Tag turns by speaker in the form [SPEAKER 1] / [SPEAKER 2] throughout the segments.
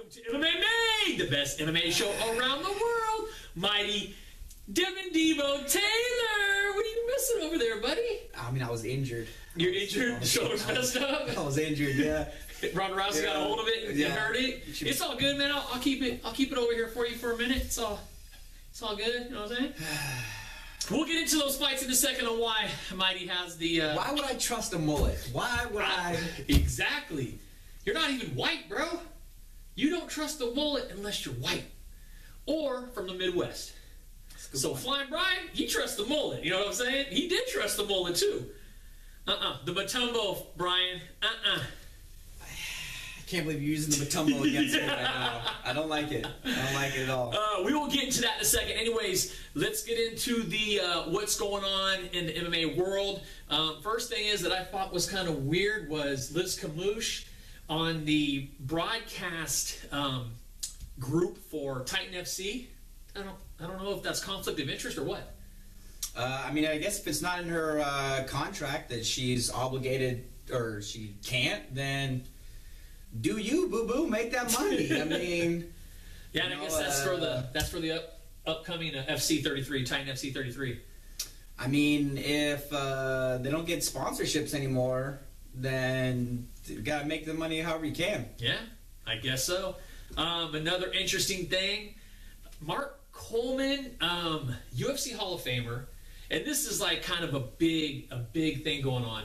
[SPEAKER 1] To MMA, the best MMA show around the world. Mighty Devin Devo Taylor. What are you missing over there, buddy?
[SPEAKER 2] I mean, I was injured.
[SPEAKER 1] You're injured? The shoulder's messed up?
[SPEAKER 2] I was injured, yeah.
[SPEAKER 1] Ron Rousey got a hold of it and hurt it. It's all good, man. I'll keep it over here for you for a minute. It's all good. You know what I'm saying? We'll get into those fights in a second on why Mighty has the...
[SPEAKER 2] Why would I trust a mullet? Why would I...
[SPEAKER 1] Exactly. You're not even white, bro. You don't trust the mullet unless you're white or from the Midwest. So Flying Brian, he trusts the mullet. You know what I'm saying? He did trust the mullet too. The Matumbo, Brian.
[SPEAKER 2] I can't believe you're using the Matumbo against me right now. I don't like it. I don't like it at all.
[SPEAKER 1] We will get into that in a second. Anyways, let's get into the what's going on in the MMA world. First thing is that I thought was kind of weird was Liz Kamoosh on the broadcast group for Titan FC. I don't know if that's conflict of interest or what.
[SPEAKER 2] I mean, I guess if it's not in her contract that she's obligated or she can't, then do you, boo-boo, make that money. I mean...
[SPEAKER 1] Yeah, and I guess that's for the upcoming FC 33, Titan FC 33.
[SPEAKER 2] I mean, if they don't get sponsorships anymore, then you got to make the money however you can.
[SPEAKER 1] Yeah, I guess so. Another interesting thing, Mark Coleman, UFC Hall of Famer, and this is like kind of a big thing going on.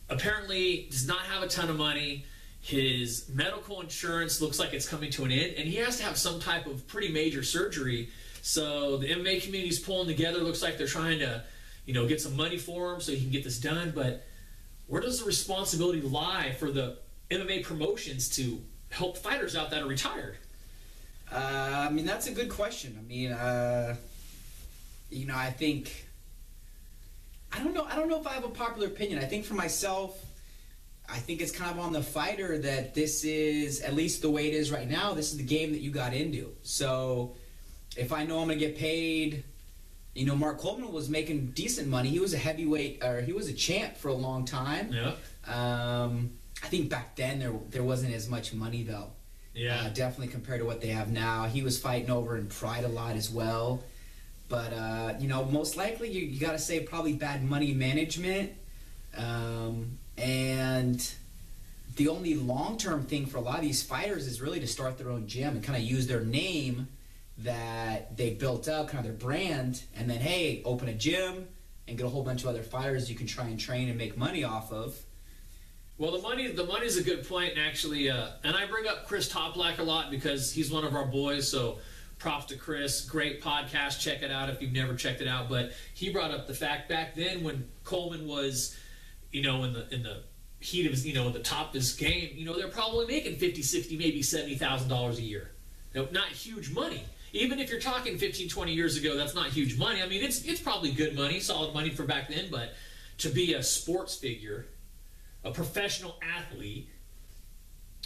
[SPEAKER 1] Apparently does not have a ton of money. His medical insurance looks like it's coming to an end, and he has to have some type of pretty major surgery. So the MMA community is pulling together. Looks like they're trying to, get some money for him so he can get this done. But where does the responsibility lie for the MMA promotions to help fighters out that are retired?
[SPEAKER 2] I mean, that's a good question. I mean, I think... I don't know if I have a popular opinion. I think for myself, I think it's kind of on the fighter that this is, at least the way it is right now, this is the game that you got into. So if I know I'm going to get paid... Mark Coleman was making decent money. He was a heavyweight, or he was a champ for a long time.
[SPEAKER 1] Yeah.
[SPEAKER 2] I think back then there wasn't as much money, though.
[SPEAKER 1] Yeah.
[SPEAKER 2] Definitely compared to what they have now. He was fighting over in Pride a lot as well. But, most likely you got to say probably bad money management. And the only long-term thing for a lot of these fighters is really to start their own gym and kind of use their name that they built up, kind of their brand, and then, hey, open a gym and get a whole bunch of other fighters you can try and train and make money off of.
[SPEAKER 1] Well, the money's a good point, and actually, and I bring up Chris Toplack a lot because he's one of our boys, so props to Chris. Great podcast. Check it out if you've never checked it out. But he brought up the fact back then when Coleman was, in the heat of his, at the top of his game, they're probably making $50, $60, maybe $70,000 a year. Not huge money. Even if you're talking 15, 20 years ago, that's not huge money. I mean, it's probably good money, solid money for back then, but to be a sports figure, a professional athlete.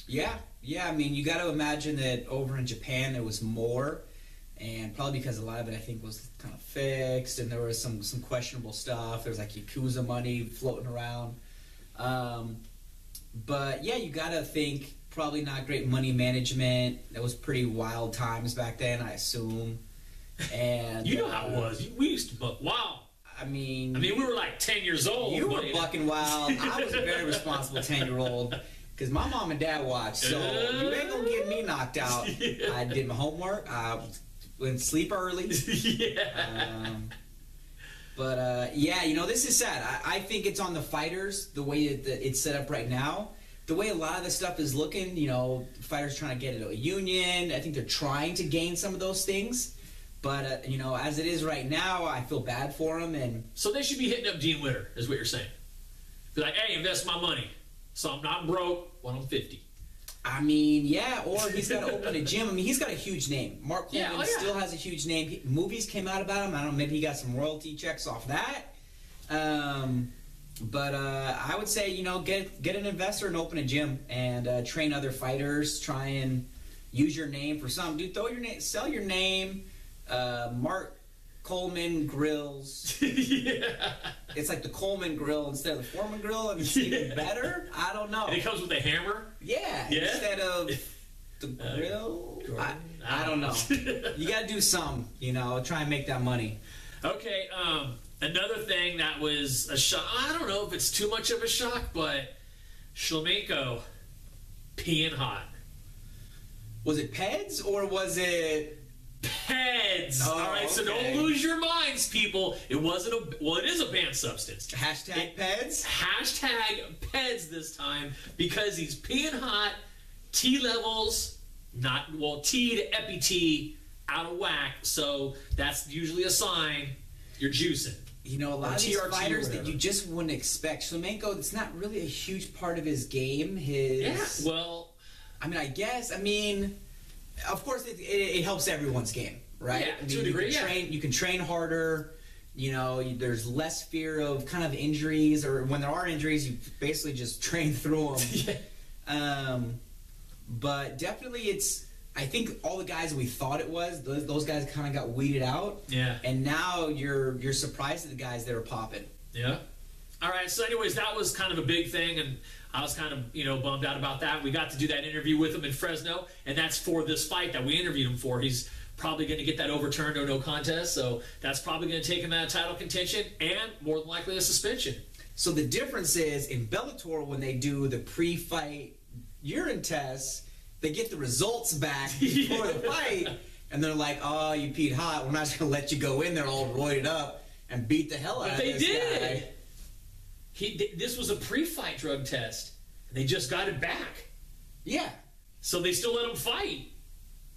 [SPEAKER 2] Yeah. I mean, you got to imagine that over in Japan there was more, and probably because a lot of it, I think, was kind of fixed, and there was some questionable stuff. There was like Yakuza money floating around. But yeah, you got to think probably not great money management. That was pretty wild times back then, I assume. And
[SPEAKER 1] you know how it was. We used to buck wild.
[SPEAKER 2] I mean,
[SPEAKER 1] we were like 10 years old.
[SPEAKER 2] You were bucking wild. I was a very responsible 10-year-old because my mom and dad watched. So you ain't gonna get me knocked out. Yeah. I did my homework. I went to sleep early.
[SPEAKER 1] Yeah.
[SPEAKER 2] Yeah, this is sad. I think it's on the fighters, the way that it's set up right now. The way a lot of this stuff is looking, fighters trying to get into a union. I think they're trying to gain some of those things. But, as it is right now, I feel bad for them. And
[SPEAKER 1] so they should be hitting up Dean Witter, is what you're saying. Be like, hey, invest my money. So I'm not broke when I'm 50.
[SPEAKER 2] I mean, yeah, or he's got to open a gym. I mean, he's got a huge name. Mark Coleman still has a huge name. Movies came out about him. I don't know, maybe he got some royalty checks off that. But I would say, you know, get an investor and open a gym and train other fighters. Try and use your name for something. Dude, throw your name, sell your name. Mark Coleman Grills.
[SPEAKER 1] Yeah.
[SPEAKER 2] It's like the Coleman Grill instead of the Foreman Grill. And it's even better. I don't know.
[SPEAKER 1] And it comes with a hammer?
[SPEAKER 2] Yeah. Instead of the grill. I don't know. You got to do something, you know, try and make that money.
[SPEAKER 1] Okay, another thing that was a shock, I don't know if it's too much of a shock, but Shlemenko peeing hot.
[SPEAKER 2] Was it Peds or was it...
[SPEAKER 1] Peds.
[SPEAKER 2] Oh,
[SPEAKER 1] all right, so don't lose your minds, people. It wasn't a, well, it is a banned substance.
[SPEAKER 2] Hashtag Peds?
[SPEAKER 1] Hashtag Peds this time because he's peeing hot, T levels, not, well, T to epi-T out of whack, so that's usually a sign you're juicing.
[SPEAKER 2] You know, a lot of these fighters that you just wouldn't expect. Shlemenko, it's not really a huge part of his game.
[SPEAKER 1] Yeah, well...
[SPEAKER 2] I mean, I guess, I mean... Of course, it helps everyone's game, right?
[SPEAKER 1] Yeah,
[SPEAKER 2] I mean,
[SPEAKER 1] to a degree,
[SPEAKER 2] you can train harder. You know, there's less fear of kind of injuries, or when there are injuries, you basically just train through them. Yeah. But definitely, it's. I think all the guys we thought it was, those guys kind of got weeded out.
[SPEAKER 1] Yeah. And
[SPEAKER 2] now you're surprised at the guys that are popping.
[SPEAKER 1] Yeah. All right. So, anyways, that was kind of a big thing, and I was kind of, you know, bummed out about that. We got to do that interview with him in Fresno, and that's for this fight that we interviewed him for. He's probably going to get that overturned or no contest, so that's probably going to take him out of title contention and more than likely a suspension.
[SPEAKER 2] So the difference is in Bellator when they do the pre-fight urine tests, they get the results back before the fight, and they're like, "Oh, you peed hot. We're not going to let you go in there all roided up and beat the hell out of this guy."
[SPEAKER 1] This was a pre-fight drug test, and they just got it back.
[SPEAKER 2] Yeah.
[SPEAKER 1] So they still let him fight.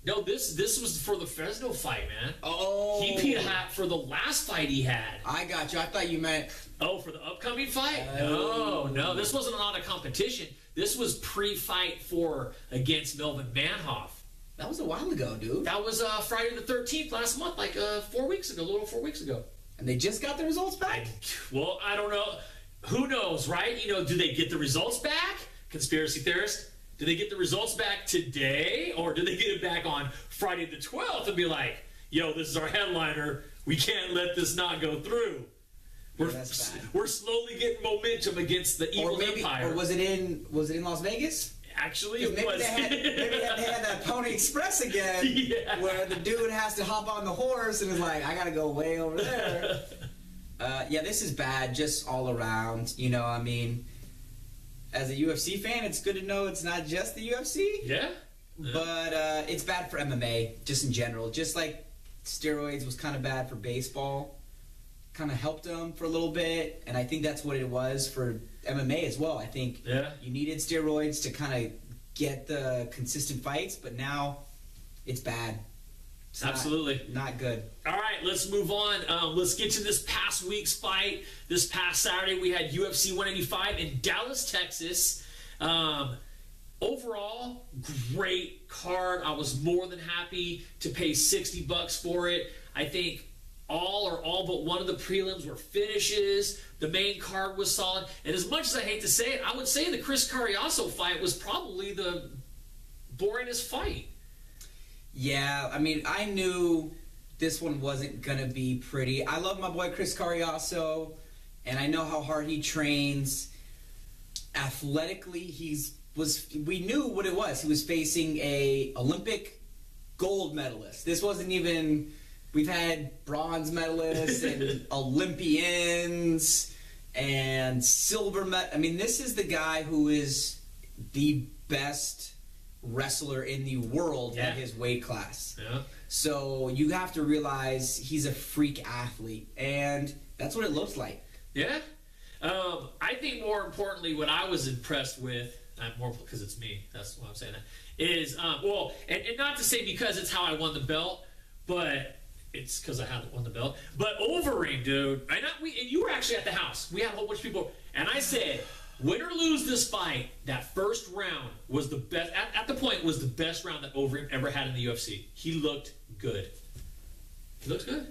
[SPEAKER 1] No, this was for the Fresno fight, man.
[SPEAKER 2] Oh.
[SPEAKER 1] He peed hot for the last fight he had.
[SPEAKER 2] I got you. I thought you meant...
[SPEAKER 1] Oh, for the upcoming fight?
[SPEAKER 2] Oh.
[SPEAKER 1] No, this wasn't on a competition. This was pre-fight against Melvin Manhoff.
[SPEAKER 2] That was a while ago, dude.
[SPEAKER 1] That was Friday the 13th last month, like 4 weeks ago, a little over 4 weeks ago.
[SPEAKER 2] And they just got the results back?
[SPEAKER 1] Well, I don't know. Who knows, right? You know, do they get the results back? Conspiracy theorist. Do they get the results back today? Or do they get it back on Friday the 12th and be like, yo, this is our headliner. We can't let this not go through. We're slowly getting momentum against the evil empire.
[SPEAKER 2] Or was it in Las Vegas?
[SPEAKER 1] Actually,
[SPEAKER 2] maybe they had that Pony Express again, yeah. Where the dude has to hop on the horse and is like, I gotta go way over there. Yeah, this is bad just all around. You know, I mean, as a UFC fan, it's good to know it's not just the UFC.
[SPEAKER 1] Yeah.
[SPEAKER 2] But it's bad for MMA, just in general. Just like steroids was kind of bad for baseball. Kind of helped them for a little bit. And I think that's what it was for MMA as well. I think you needed steroids to kind of get the consistent fights. But now it's bad. It's
[SPEAKER 1] absolutely
[SPEAKER 2] not good.
[SPEAKER 1] All right, let's move on. Let's get to this past week's fight. This past Saturday, we had UFC 185 in Dallas, Texas. Overall, great card. I was more than happy to pay $60 for it. I think all but one of the prelims were finishes. The main card was solid. And as much as I hate to say it, I would say the Chris Carriazo fight was probably the boringest fight.
[SPEAKER 2] Yeah, I mean, I knew this one wasn't going to be pretty. I love my boy Chris Carriazo, and I know how hard he trains. Athletically, we knew what it was. He was facing a Olympic gold medalist. This wasn't even... We've had bronze medalists and Olympians and silver I mean, this is the guy who is the best wrestler in the world at his weight class.
[SPEAKER 1] Yeah.
[SPEAKER 2] So you have to realize he's a freak athlete, and that's what it looks like.
[SPEAKER 1] Yeah. I think more importantly, what I was impressed with, more because it's me, that's why I'm saying that, is, well, and not to say because it's how I won the belt, but it's because I haven't won the belt. But Overeem, dude, and you were actually at the house. We had a whole bunch of people, and I said, Win or lose this fight, that first round was the best. At the point, was the best round that Overeem ever had in the UFC. He looked good. He looks good.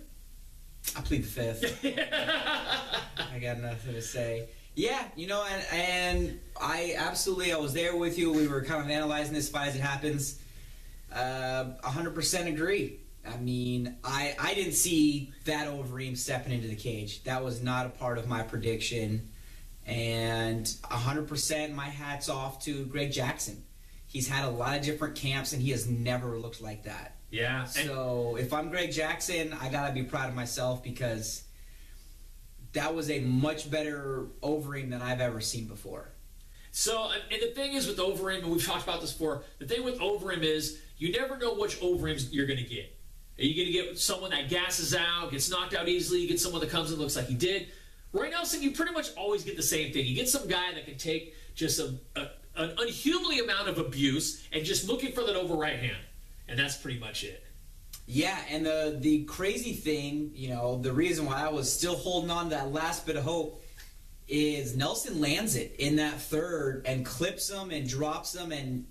[SPEAKER 2] I plead the fifth. I got nothing to say. Yeah, you know, and I was there with you. We were kind of analyzing this fight as it happens. 100% agree. I mean, I didn't see that Overeem stepping into the cage. That was not a part of my prediction. And 100% my hat's off to Greg Jackson. He's had a lot of different camps, and he has never looked like that.
[SPEAKER 1] Yeah.
[SPEAKER 2] So if I'm Greg Jackson, I got to be proud of myself because that was a much better Overeem than I've ever seen before.
[SPEAKER 1] So, and the thing is with Overeem, and we've talked about this before, the thing with Overeem is you never know which Overeems you're going to get. Are you going to get someone that gasses out, gets knocked out easily, you get someone that comes and looks like he did? Roy Nelson, you pretty much always get the same thing. You get some guy that can take just an unhumanly amount of abuse and just looking for that over right hand. And that's pretty much it.
[SPEAKER 2] Yeah, and the crazy thing, you know, the reason why I was still holding on to that last bit of hope is Nelson lands it in that third and clips him and drops him and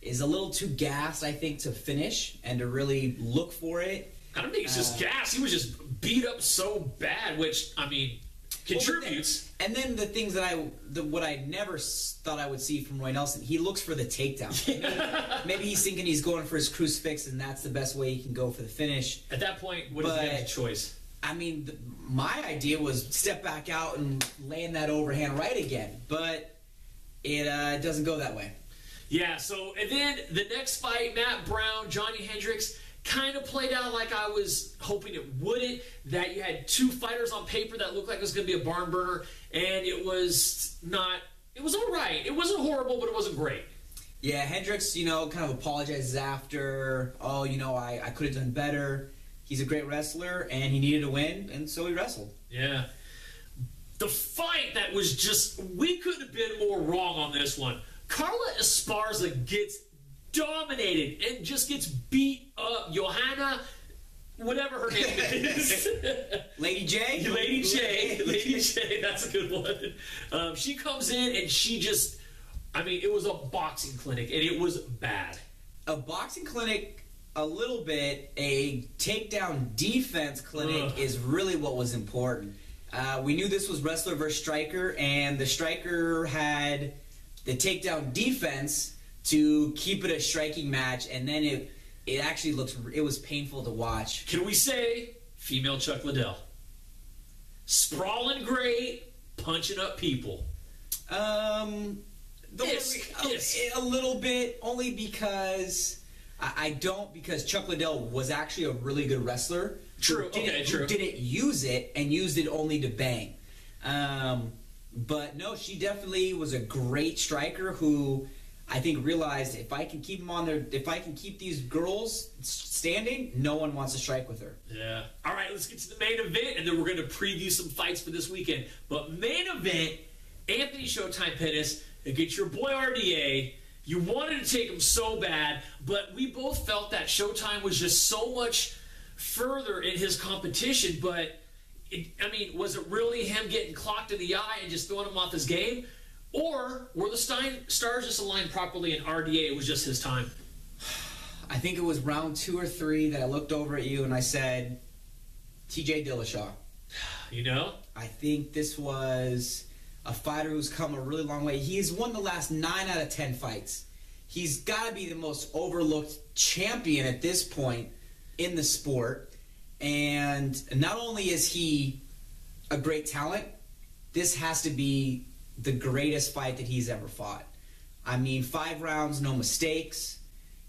[SPEAKER 2] is a little too gassed, I think, to finish and to really look for it.
[SPEAKER 1] I don't think it's just gas. He was just beat up so bad, which, I mean, contributes.
[SPEAKER 2] And then the things that what I never thought I would see from Roy Nelson, he looks for the takedown. Maybe he's thinking he's going for his crucifix and that's the best way he can go for the finish.
[SPEAKER 1] At that point, what is the choice?
[SPEAKER 2] I mean, my idea was step back out and land that overhand right again, but it doesn't go that way.
[SPEAKER 1] Yeah, so, and then the next fight, Matt Brown, Johnny Hendricks, kind of played out like I was hoping it wouldn't, that you had two fighters on paper that looked like it was going to be a barn burner, and it was not, it was all right. It wasn't horrible, but it wasn't great.
[SPEAKER 2] Yeah, Hendricks, you know, kind of apologizes after, oh, you know, I could have done better. He's a great wrestler, and he needed to win, and so he wrestled.
[SPEAKER 1] Yeah. The fight that was just, we couldn't have been more wrong on this one. Carla Esparza gets dominated and just gets beat up. Johanna, whatever her name is.
[SPEAKER 2] Lady J?
[SPEAKER 1] Lady J, that's a good one. She comes in and she just, I mean, it was a boxing clinic and it was bad.
[SPEAKER 2] A boxing clinic, a little bit, a takedown defense clinic is really what was important. We knew this was wrestler versus striker, and the striker had the takedown defense to keep it a striking match, and then it actually looked, it was painful to watch.
[SPEAKER 1] Can we say female Chuck Liddell? Sprawling great, punching up people.
[SPEAKER 2] A little bit, only because because Chuck Liddell was actually a really good wrestler.
[SPEAKER 1] True.
[SPEAKER 2] Who didn't use it and used it only to bang. But no, she definitely was a great striker who I think realized if I can keep them on there, if I can keep these girls standing, no one wants to strike with her.
[SPEAKER 1] Yeah. All right, let's get to the main event, and then we're going to preview some fights for this weekend. But main event, Anthony Showtime Pettis against your boy RDA. You wanted to take him so bad, but we both felt that Showtime was just so much further in his competition, but I mean, was it really him getting clocked in the eye and just throwing him off his game? Or were the stars just aligned properly and RDA, it was just his time?
[SPEAKER 2] I think it was round 2 or 3 that I looked over at you and I said, TJ Dillashaw.
[SPEAKER 1] You know?
[SPEAKER 2] I think this was a fighter who's come a really long way. He's won the last 9 out of 10 fights. He's got to be the most overlooked champion at this point in the sport. And not only is he a great talent, this has to be the greatest fight that he's ever fought. I mean, 5 rounds, no mistakes.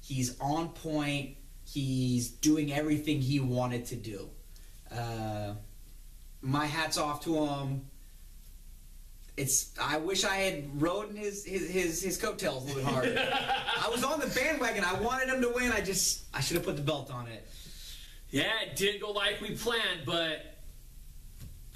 [SPEAKER 2] He's on point. He's doing everything he wanted to do. My hat's off to him. I wish I had rode his coattails a little bit harder. I was on the bandwagon. I wanted him to win. I should have put the belt on it.
[SPEAKER 1] Yeah, it didn't go like we planned, but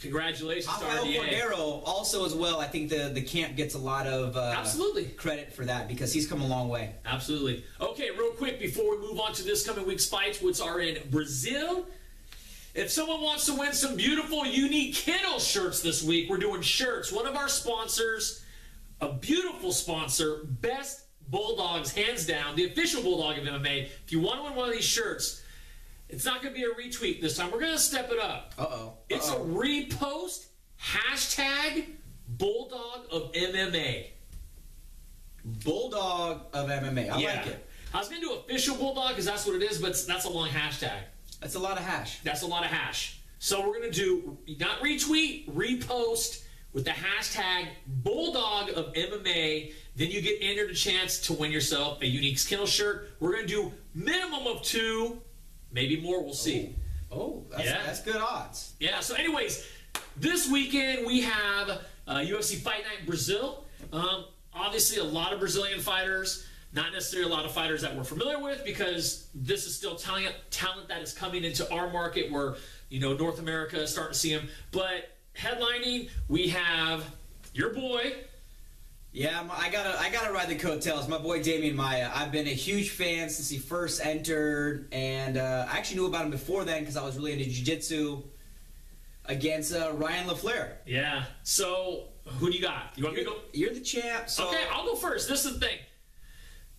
[SPEAKER 1] congratulations to RDA.
[SPEAKER 2] Cordero also as well. I think the camp gets a lot of
[SPEAKER 1] absolutely
[SPEAKER 2] credit for that because he's come a long way.
[SPEAKER 1] Absolutely. Okay, real quick before we move on to this coming week's fights, which are in Brazil. If someone wants to win some beautiful, unique Kennel shirts this week, we're doing shirts. One of our sponsors, a beautiful sponsor, Best Bulldogs, hands down, the official Bulldog of MMA. If you want to win one of these shirts, it's not going to be a retweet this time. We're going to step it up. It's a repost, hashtag Bulldog of MMA.
[SPEAKER 2] Bulldog of MMA. I like it.
[SPEAKER 1] I was going to do official Bulldog because that's what it is, but that's a long hashtag.
[SPEAKER 2] That's a lot of hash.
[SPEAKER 1] That's a lot of hash. So we're going to do, not retweet, repost with the hashtag Bulldog of MMA. Then you get entered a chance to win yourself a unique Skinnle shirt. We're going to do minimum of 2, maybe more, we'll see.
[SPEAKER 2] That's good odds.
[SPEAKER 1] Yeah, so anyways, this weekend we have UFC Fight Night in Brazil. Obviously, a lot of Brazilian fighters, not necessarily a lot of fighters that we're familiar with, because this is still talent that is coming into our market where, North America is starting to see them. But headlining, we have your boy.
[SPEAKER 2] Yeah, I gotta ride the coattails. My boy Damian Maia. I've been a huge fan since he first entered, and I actually knew about him before then because I was really into jiu-jitsu against Ryan LaFlare.
[SPEAKER 1] Yeah. So who do you got? You want me to go?
[SPEAKER 2] You're the champ. So.
[SPEAKER 1] Okay, I'll go first. This is the thing.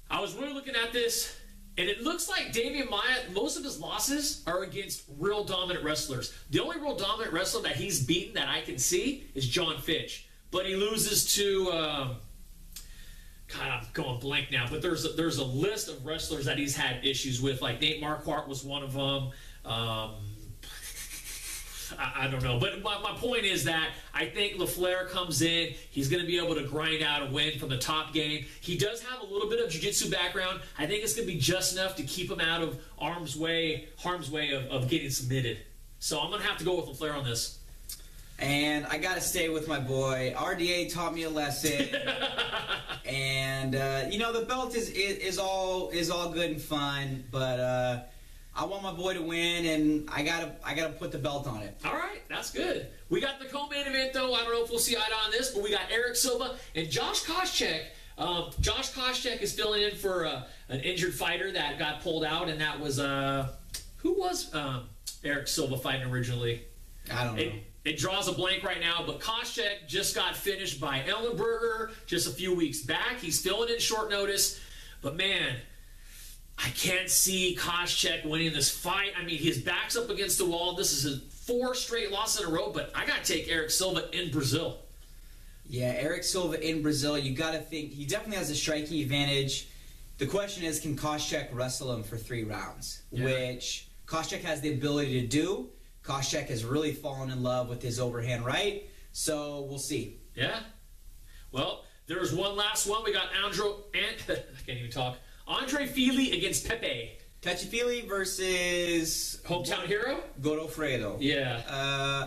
[SPEAKER 1] I was really looking at this, and it looks like Damian Maia, most of his losses are against real dominant wrestlers. The only real dominant wrestler that he's beaten that I can see is John Fitch. But he loses to, God, I'm going blank now, but there's a list of wrestlers that he's had issues with, like Nate Marquardt was one of them. I don't know. But my point is that I think LaFlare comes in. He's going to be able to grind out a win from the top game. He does have a little bit of jiu-jitsu background. I think it's going to be just enough to keep him out of harm's way of getting submitted. So I'm going to have to go with LaFlare on this.
[SPEAKER 2] And I got to stay with my boy. RDA taught me a lesson. And, the belt is all good and fun, but I want my boy to win, and I gotta put the belt on it.
[SPEAKER 1] All right, that's good. We got the co-main event, though. I don't know if we'll see eye to eye on this, but we got Eric Silva and Josh Koscheck. Josh Koscheck is filling in for an injured fighter that got pulled out, and that was who was Eric Silva fighting originally?
[SPEAKER 2] I don't know.
[SPEAKER 1] It draws a blank right now, but Koscheck just got finished by Ellenberger just a few weeks back. He's filling in short notice, but man, I can't see Koscheck winning this fight. I mean, his back's up against the wall. This is his 4 straight losses in a row, but I got to take Eric Silva in Brazil.
[SPEAKER 2] Yeah, Eric Silva in Brazil. You got to think he definitely has a striking advantage. The question is, can Koscheck wrestle him for 3 rounds? Yeah. Which Koscheck has the ability to do. Koscheck has really fallen in love with his overhand right, so we'll see.
[SPEAKER 1] Yeah. Well, there's one last one. We got I can't even talk. Andre Fili against Pepe.
[SPEAKER 2] Touchy-Feely versus
[SPEAKER 1] Hometown Hero?
[SPEAKER 2] Godofredo.
[SPEAKER 1] Yeah.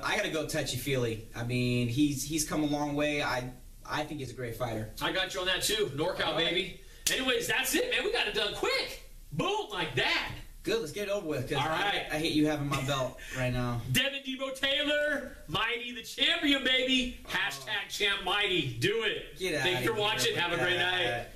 [SPEAKER 2] I got to go Touchy-Feely. I mean, he's come a long way. I think he's a great fighter.
[SPEAKER 1] I got you on that too. NorCal, baby. Anyways, that's it, man. We got it done quick. Boom, like that.
[SPEAKER 2] Good, let's get it over with.
[SPEAKER 1] All right.
[SPEAKER 2] I hate you having my belt right now.
[SPEAKER 1] Devin Debo Taylor, Mighty the champion, baby. Hashtag Champ Mighty. Do it.
[SPEAKER 2] Get out.
[SPEAKER 1] Thanks for watching. Have a great night.